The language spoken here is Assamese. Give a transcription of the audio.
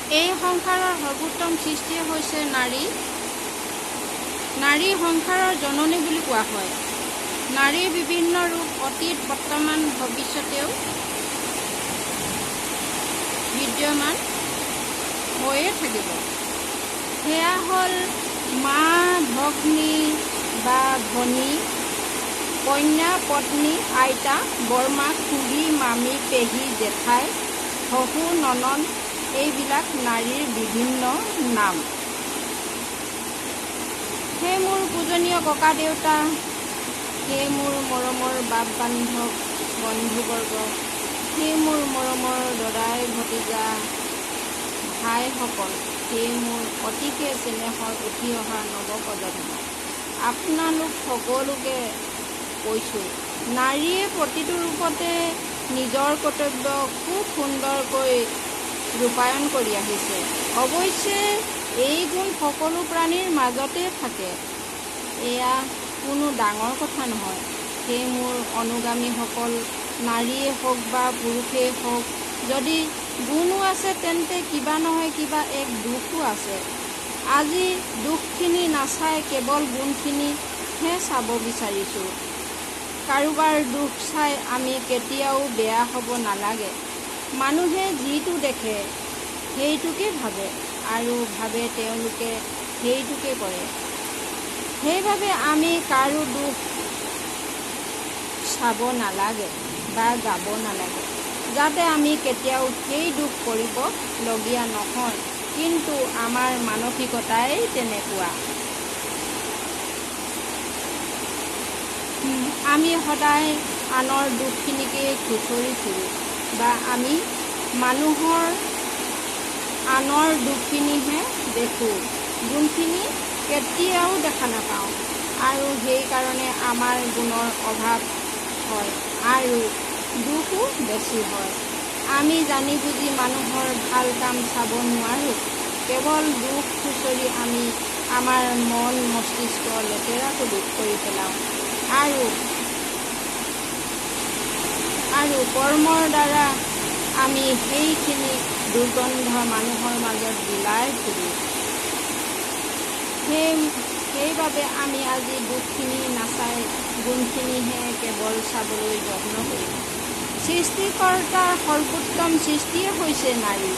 এই সংসাৰৰ সৰ্বোত্তম সৃষ্টিয়ে হৈছে নাৰী। নাৰী সংসাৰৰ জননী বুলি কোৱা হয়। নাৰীৰ বিভিন্ন ৰূপ অতীত, বৰ্তমান, ভৱিষ্যতেও বিদ্যমান হৈয়ে থাকিব। সেয়া হ'ল মা, ভগ্নী বা ভনী, কন্যা, পত্নী, আইতা, বৰমা, খুৰী, মামী, পেহী, জেঠাই, শহুৰ, ননদ, এইবিলাক নাৰীৰ বিভিন্ন নাম। সেই মোৰ পূজনীয় ককা দেউতা, সেই মোৰ মৰমৰ বাপ বান্ধৱ বন্ধুবৰ্গ, সেই মোৰ মৰমৰ দদাই ভতিজা ভাইসকল, সেই মোৰ অতিকে চেনেহৰ উঠি অহা নৱপ্ৰজন্ম, আপোনালোক সকলোকে কৈছোঁ, নাৰীয়ে প্ৰতিটো ৰূপতে নিজৰ কৰ্তব্য খুব সুন্দৰকৈ ৰূপায়ণ কৰি আহিছে। অৱশ্যে এই গুণ সকলো প্ৰাণীৰ মাজতে থাকে, এয়া কোনো ডাঙৰ কথা নহয়। সেই মোৰ অনুগামীসকল, নাৰীয়ে হওক বা পুৰুষেই হওক, যদি গুণো আছে তেন্তে কিবা নহয় কিবা এক দোষো আছে। আজি দোষখিনি নাচাই কেৱল গুণখিনিহে চাব বিচাৰিছোঁ। কাৰোবাৰ দোষ চাই আমি কেতিয়াও বেয়া হ'ব নালাগে। মানুহে যিটো দেখে সেইটোকে ভাবে আৰু ভাবে তেওঁলোকে সেইটোকে কৰে। সেইবাবে আমি কাৰো দোষ চাব নালাগে বা গাব নালাগে, যাতে আমি কেতিয়াও সেই দোষ কৰিবলগীয়া নহয়। কিন্তু আমাৰ মানসিকতাই তেনেকুৱা। আমি সদায় আনৰ দুখখিনিকেই খুচৰি ফুৰোঁ বা আমি মানুহৰ আনৰ দুখখিনিহে দেখোঁ, গুণখিনি কেতিয়াও দেখা নাপাওঁ। আৰু সেইকাৰণে আমাৰ গুণৰ অভাৱ হয় আৰু দুখো বেছি হয়। আমি জানি বুজি মানুহৰ ভাল কাম চাব নোৱাৰোঁ। কেৱল দুখ খুচৰি আমি আমাৰ মন মস্তিষ্ক লেতেৰা কৰি পেলাওঁ আৰু কৰ্মৰ দ্বাৰা আমি সেইখিনি দুৰ্গন্ধ মানুহৰ মাজত বিলাই ফুৰোঁ। সেইবাবে আমি আজি দুখখিনি নাচাই গুণখিনিহে কেৱল চাবলৈ যত্ন কৰিম। সৃষ্টিকৰ্তাৰ সৰ্বোত্তম সৃষ্টিয়ে হৈছে নাৰী।